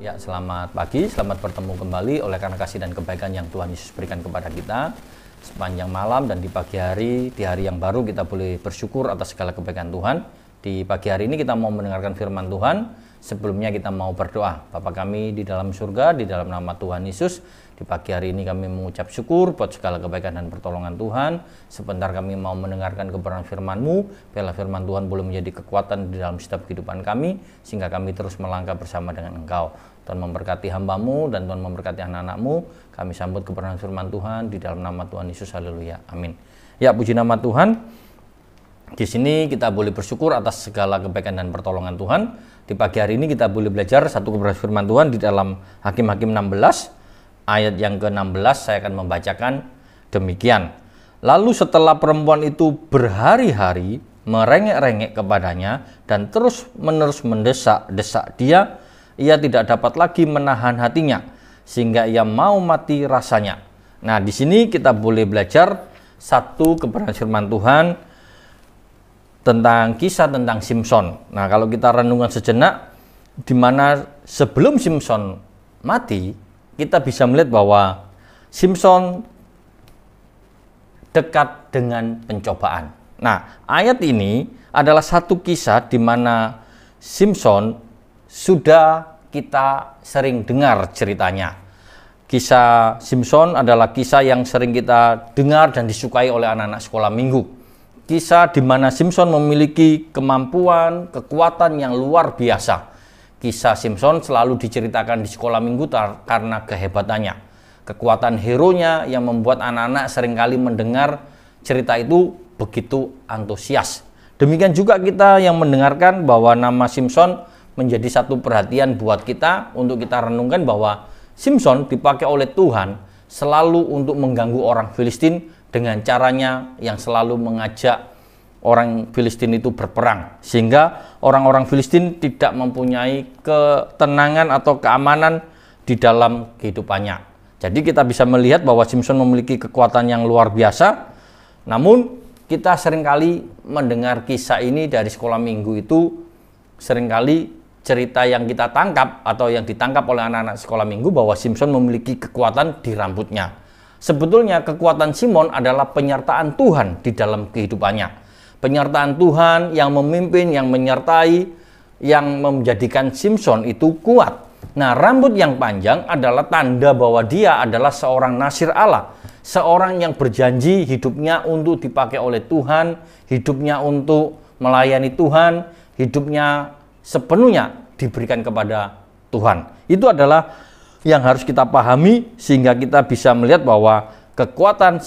Ya, selamat pagi, selamat bertemu kembali oleh karena kasih dan kebaikan yang Tuhan Yesus berikan kepada kita sepanjang malam dan di pagi hari, di hari yang baru kita boleh bersyukur atas segala kebaikan Tuhan. Di pagi hari ini kita mau mendengarkan firman Tuhan. Sebelumnya kita mau berdoa. Bapa kami di dalam surga, di dalam nama Tuhan Yesus, di pagi hari ini kami mengucap syukur buat segala kebaikan dan pertolongan Tuhan. Sebentar kami mau mendengarkan kebenaran firman-Mu, biarlah firman Tuhan boleh menjadi kekuatan di dalam setiap kehidupan kami, sehingga kami terus melangkah bersama dengan Engkau. Tuhan memberkati hamba-Mu dan Tuhan memberkati anak-anak-Mu. Kami sambut kebenaran firman Tuhan di dalam nama Tuhan Yesus. Haleluya. Amin. Ya, puji nama Tuhan. Di sini kita boleh bersyukur atas segala kebaikan dan pertolongan Tuhan. Di pagi hari ini kita boleh belajar satu kebenaran firman Tuhan di dalam Hakim-Hakim 16 ayat yang ke-16. Saya akan membacakan demikian. Lalu setelah perempuan itu berhari-hari merengek-rengek kepadanya dan terus-menerus mendesak-desak dia, ia tidak dapat lagi menahan hatinya sehingga ia mau mati rasanya. Nah, di sini kita boleh belajar satu kebenaran firman Tuhan tentang kisah tentang Simson. Nah, kalau kita renungkan sejenak, di mana sebelum Simson mati, kita bisa melihat bahwa Simson dekat dengan pencobaan. Nah, ayat ini adalah satu kisah di mana Simson sudah kita sering dengar ceritanya. Kisah Simson adalah kisah yang sering kita dengar dan disukai oleh anak-anak sekolah minggu. Kisah di mana Simson memiliki kemampuan, kekuatan yang luar biasa. Kisah Simson selalu diceritakan di sekolah minggu karena kehebatannya. Kekuatan hero-nya yang membuat anak-anak seringkali mendengar cerita itu begitu antusias. Demikian juga kita yang mendengarkan bahwa nama Simson menjadi satu perhatian buat kita untuk kita renungkan bahwa Simson dipakai oleh Tuhan selalu untuk mengganggu orang Filistin dengan caranya yang selalu mengajak orang Filistin itu berperang, sehingga orang-orang Filistin tidak mempunyai ketenangan atau keamanan di dalam kehidupannya. Jadi kita bisa melihat bahwa Simson memiliki kekuatan yang luar biasa. Namun kita seringkali mendengar kisah ini dari sekolah minggu itu, seringkali cerita yang kita tangkap atau yang ditangkap oleh anak-anak sekolah minggu bahwa Simson memiliki kekuatan di rambutnya. Sebetulnya kekuatan Simson adalah penyertaan Tuhan di dalam kehidupannya. Penyertaan Tuhan yang memimpin, yang menyertai, yang menjadikan Simson itu kuat. Nah, rambut yang panjang adalah tanda bahwa dia adalah seorang nasir Allah. Seorang yang berjanji hidupnya untuk dipakai oleh Tuhan, hidupnya untuk melayani Tuhan, hidupnya sepenuhnya diberikan kepada Tuhan. Itu adalah yang harus kita pahami sehingga kita bisa melihat bahwa kekuatan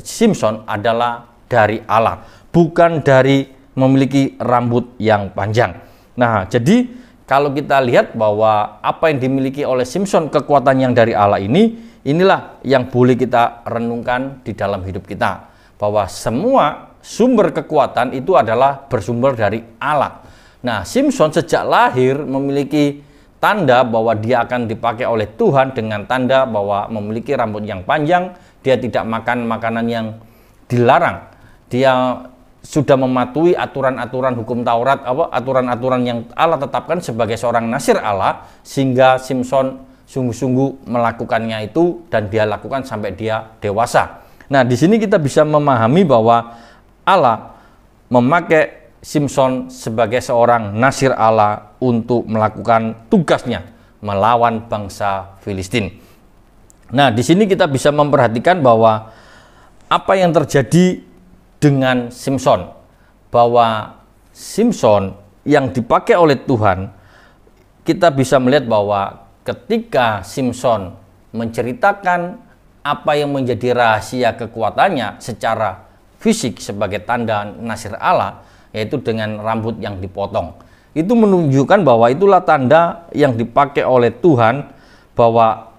Simson adalah dari Allah, bukan dari memiliki rambut yang panjang. Nah, jadi kalau kita lihat bahwa apa yang dimiliki oleh Simson, kekuatan yang dari Allah ini, inilah yang boleh kita renungkan di dalam hidup kita. Bahwa semua sumber kekuatan itu adalah bersumber dari Allah. Nah, Simson sejak lahir memiliki tanda bahwa dia akan dipakai oleh Tuhan dengan tanda bahwa memiliki rambut yang panjang, dia tidak makan makanan yang dilarang. Dia sudah mematuhi aturan-aturan hukum Taurat, aturan-aturan yang Allah tetapkan sebagai seorang nasir Allah, sehingga Simson sungguh-sungguh melakukannya itu dan dia lakukan sampai dia dewasa. Nah, di sini kita bisa memahami bahwa Allah memakai Simson sebagai seorang nasir Allah untuk melakukan tugasnya melawan bangsa Filistin. Nah, di sini kita bisa memperhatikan bahwa apa yang terjadi dengan Simson, bahwa Simson yang dipakai oleh Tuhan, kita bisa melihat bahwa ketika Simson menceritakan apa yang menjadi rahasia kekuatannya secara fisik sebagai tanda nasir Allah, yaitu dengan rambut yang dipotong. Itu menunjukkan bahwa itulah tanda yang dipakai oleh Tuhan, bahwa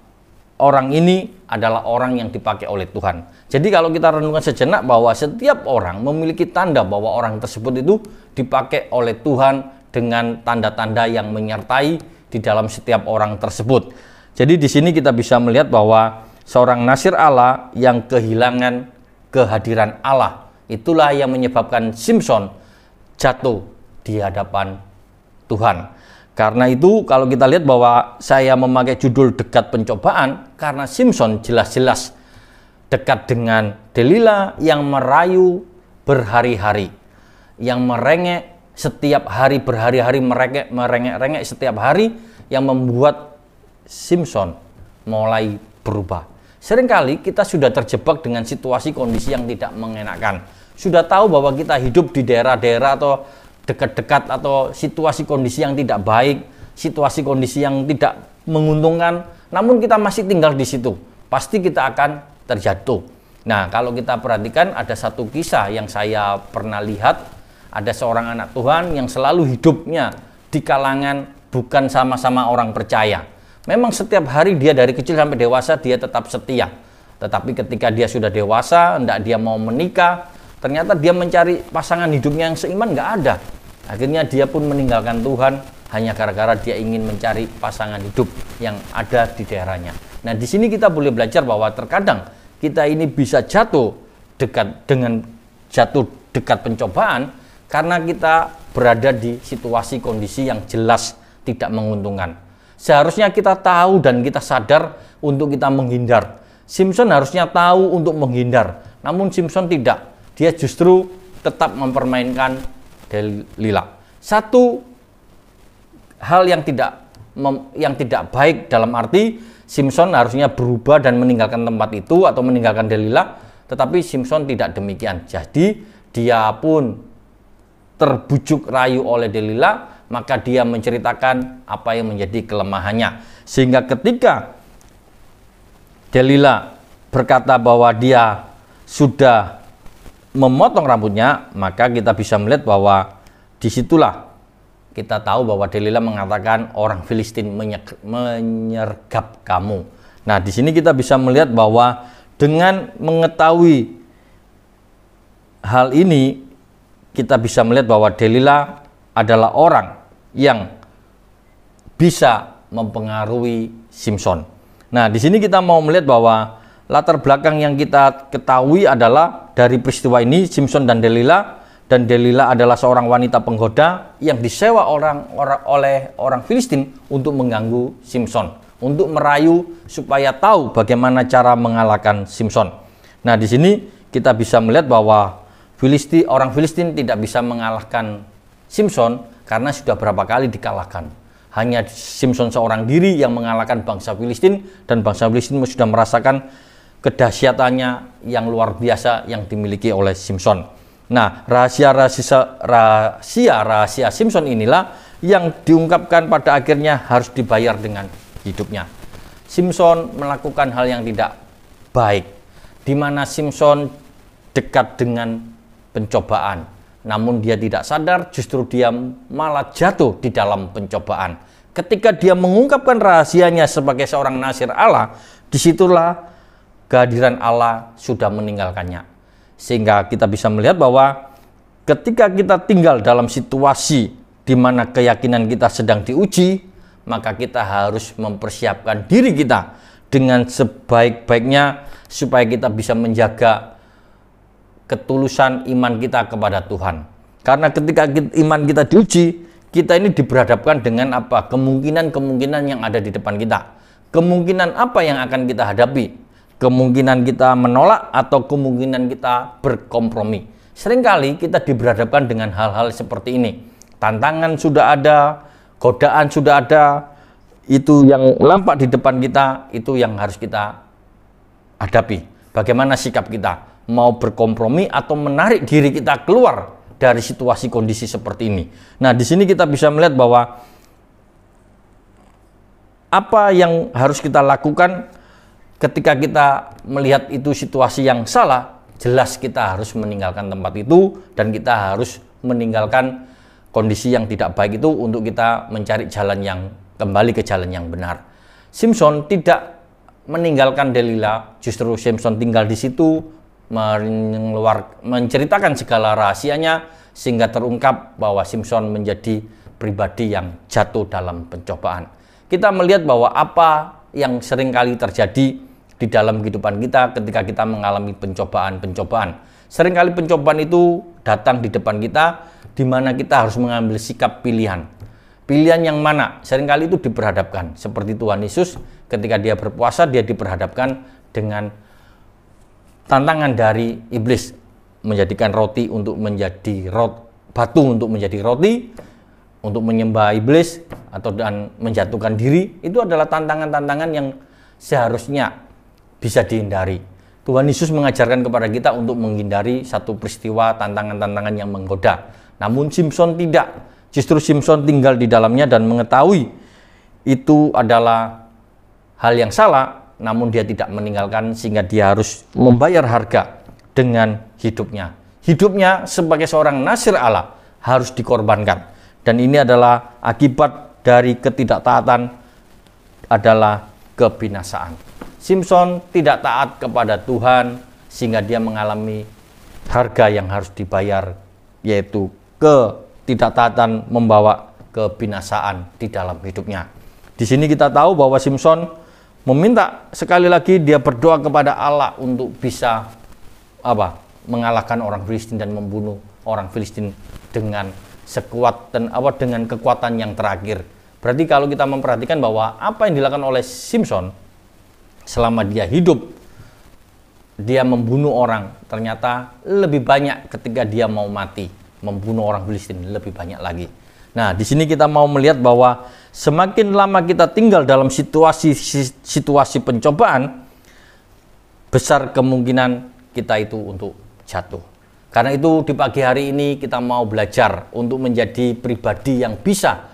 orang ini adalah orang yang dipakai oleh Tuhan. Jadi kalau kita renungkan sejenak bahwa setiap orang memiliki tanda bahwa orang tersebut itu dipakai oleh Tuhan dengan tanda-tanda yang menyertai di dalam setiap orang tersebut. Jadi di sini kita bisa melihat bahwa seorang nasir Allah yang kehilangan kehadiran Allah, itulah yang menyebabkan Simson jatuh di hadapan Tuhan. Karena itu kalau kita lihat bahwa saya memakai judul dekat pencobaan, karena Samson jelas-jelas dekat dengan Delila yang merayu berhari-hari, yang merengek setiap hari, berhari-hari merengek setiap hari, yang membuat Samson mulai berubah. Seringkali kita sudah terjebak dengan situasi kondisi yang tidak mengenakan. Sudah tahu bahwa kita hidup di daerah-daerah atau dekat-dekat atau situasi kondisi yang tidak baik, situasi kondisi yang tidak menguntungkan, namun kita masih tinggal di situ. Pasti kita akan terjatuh. Nah, kalau kita perhatikan ada satu kisah yang saya pernah lihat. Ada seorang anak Tuhan yang selalu hidupnya di kalangan bukan sama-sama orang percaya. Memang setiap hari dia dari kecil sampai dewasa dia tetap setia. Tetapi ketika dia sudah dewasa, hendak dia mau menikah, ternyata dia mencari pasangan hidupnya yang seiman, nggak ada. Akhirnya dia pun meninggalkan Tuhan hanya gara-gara dia ingin mencari pasangan hidup yang ada di daerahnya. Nah, di sini kita boleh belajar bahwa terkadang kita ini bisa jatuh dekat pencobaan karena kita berada di situasi kondisi yang jelas tidak menguntungkan. Seharusnya kita tahu dan kita sadar untuk kita menghindar. Samson harusnya tahu untuk menghindar, namun Samson tidak. Dia justru tetap mempermainkan Delila. Satu hal yang tidak baik dalam arti Samson harusnya berubah dan meninggalkan tempat itu atau meninggalkan Delila, tetapi Samson tidak demikian. Jadi dia pun terbujuk rayu oleh Delila, maka dia menceritakan apa yang menjadi kelemahannya. Sehingga ketika Delila berkata bahwa dia sudah memotong rambutnya, maka kita bisa melihat bahwa disitulah kita tahu bahwa Delila mengatakan orang Filistin menyergap kamu. Nah, di sini kita bisa melihat bahwa dengan mengetahui hal ini, kita bisa melihat bahwa Delila adalah orang yang bisa mempengaruhi Samson. Nah, di sini kita mau melihat bahwa latar belakang yang kita ketahui adalah dari peristiwa ini Samson dan Delila adalah seorang wanita penggoda yang disewa oleh orang Filistin untuk mengganggu Samson, untuk merayu supaya tahu bagaimana cara mengalahkan Samson. Nah, di sini kita bisa melihat bahwa orang Filistin tidak bisa mengalahkan Samson karena sudah berapa kali dikalahkan. Hanya Samson seorang diri yang mengalahkan bangsa Filistin, dan bangsa Filistin sudah merasakan kedahsyatannya yang luar biasa yang dimiliki oleh Samson. Nah, rahasia Samson inilah yang diungkapkan pada akhirnya harus dibayar dengan hidupnya. Samson melakukan hal yang tidak baik, di mana Samson dekat dengan pencobaan, namun dia tidak sadar, justru dia malah jatuh di dalam pencobaan. Ketika dia mengungkapkan rahasianya sebagai seorang nasir Allah, disitulah kehadiran Allah sudah meninggalkannya. Sehingga kita bisa melihat bahwa ketika kita tinggal dalam situasi di mana keyakinan kita sedang diuji, maka kita harus mempersiapkan diri kita dengan sebaik-baiknya supaya kita bisa menjaga ketulusan iman kita kepada Tuhan. Karena ketika iman kita diuji, kita ini diberhadapkan dengan apa? Kemungkinan-kemungkinan yang ada di depan kita. Kemungkinan apa yang akan kita hadapi? Kemungkinan kita menolak atau kemungkinan kita berkompromi. Seringkali kita diberhadapkan dengan hal-hal seperti ini. Tantangan sudah ada, godaan sudah ada, itu yang nampak di depan kita, itu yang harus kita hadapi. Bagaimana sikap kita? Mau berkompromi atau menarik diri kita keluar dari situasi kondisi seperti ini. Nah, di sini kita bisa melihat bahwa apa yang harus kita lakukan ketika kita melihat itu situasi yang salah, jelas kita harus meninggalkan tempat itu dan kita harus meninggalkan kondisi yang tidak baik itu untuk kita mencari jalan yang kembali ke jalan yang benar. Samson tidak meninggalkan Delila, justru Samson tinggal di situ, menceritakan segala rahasianya sehingga terungkap bahwa Samson menjadi pribadi yang jatuh dalam pencobaan. Kita melihat bahwa apa yang seringkali terjadi di dalam kehidupan kita ketika kita mengalami pencobaan-pencobaan. Seringkali pencobaan itu datang di depan kita di mana kita harus mengambil sikap pilihan. Pilihan yang mana? Seringkali itu diperhadapkan. Seperti Tuhan Yesus ketika dia berpuasa, dia diperhadapkan dengan tantangan dari iblis. Menjadikan roti untuk menjadi batu untuk menjadi roti, untuk menyembah iblis, atau dan menjatuhkan diri. Itu adalah tantangan-tantangan yang seharusnya bisa dihindari. Tuhan Yesus mengajarkan kepada kita untuk menghindari satu peristiwa tantangan-tantangan yang menggoda. Namun Simson tidak. Justru Simson tinggal di dalamnya dan mengetahui itu adalah hal yang salah, namun dia tidak meninggalkan sehingga dia harus membayar harga dengan hidupnya. Hidupnya sebagai seorang nasir Allah harus dikorbankan. Dan ini adalah akibat dari ketidaktaatan adalah kebinasaan. Simson tidak taat kepada Tuhan sehingga dia mengalami harga yang harus dibayar, yaitu ketidaktaatan membawa kebinasaan di dalam hidupnya. Di sini kita tahu bahwa Simson meminta sekali lagi, dia berdoa kepada Allah untuk bisa mengalahkan orang Filistin dan membunuh orang Filistin dengan sekuat dan dengan kekuatan yang terakhir. Berarti kalau kita memperhatikan bahwa apa yang dilakukan oleh Simson selama dia hidup, dia membunuh orang, ternyata lebih banyak ketika dia mau mati, membunuh orang Filistin lebih banyak lagi. Nah, di sini kita mau melihat bahwa semakin lama kita tinggal dalam situasi pencobaan, besar kemungkinan kita itu untuk jatuh. Karena itu di pagi hari ini kita mau belajar untuk menjadi pribadi yang bisa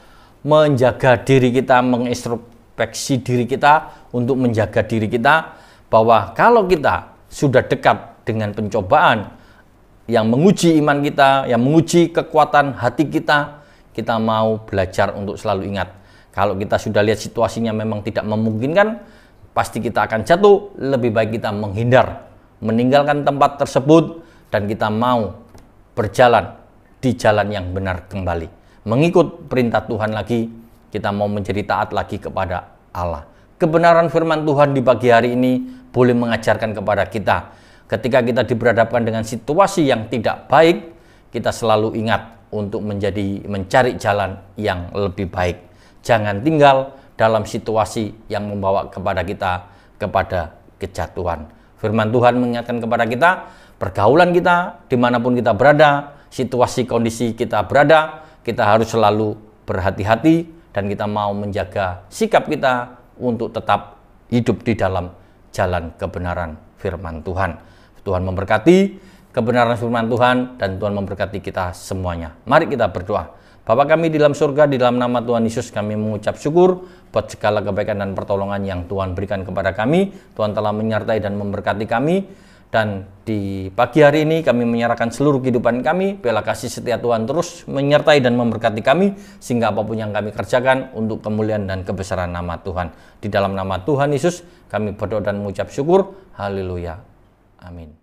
menjaga diri kita, mengintrospeksi diri kita, untuk menjaga diri kita, bahwa kalau kita sudah dekat dengan pencobaan yang menguji iman kita, yang menguji kekuatan hati kita, kita mau belajar untuk selalu ingat, kalau kita sudah lihat situasinya memang tidak memungkinkan, pasti kita akan jatuh. Lebih baik kita menghindar, meninggalkan tempat tersebut, dan kita mau berjalan di jalan yang benar kembali, mengikut perintah Tuhan lagi. Kita mau menjadi taat lagi kepada Allah. Kebenaran firman Tuhan di pagi hari ini boleh mengajarkan kepada kita, ketika kita diberhadapkan dengan situasi yang tidak baik, kita selalu ingat untuk mencari jalan yang lebih baik. Jangan tinggal dalam situasi yang membawa kepada kita kepada kejatuhan. Firman Tuhan mengingatkan kepada kita, pergaulan kita, dimanapun kita berada, situasi kondisi kita berada, kita harus selalu berhati-hati, dan kita mau menjaga sikap kita untuk tetap hidup di dalam jalan kebenaran firman Tuhan. Tuhan memberkati kebenaran firman Tuhan, dan Tuhan memberkati kita semuanya. Mari kita berdoa. Bapa kami di dalam surga, di dalam nama Tuhan Yesus kami mengucap syukur buat segala kebaikan dan pertolongan yang Tuhan berikan kepada kami. Tuhan telah menyertai dan memberkati kami. Dan di pagi hari ini kami menyerahkan seluruh kehidupan kami. Biarlah kasih setia Tuhan terus menyertai dan memberkati kami, sehingga apapun yang kami kerjakan untuk kemuliaan dan kebesaran nama Tuhan. Di dalam nama Tuhan Yesus kami berdoa dan mengucap syukur. Haleluya. Amin.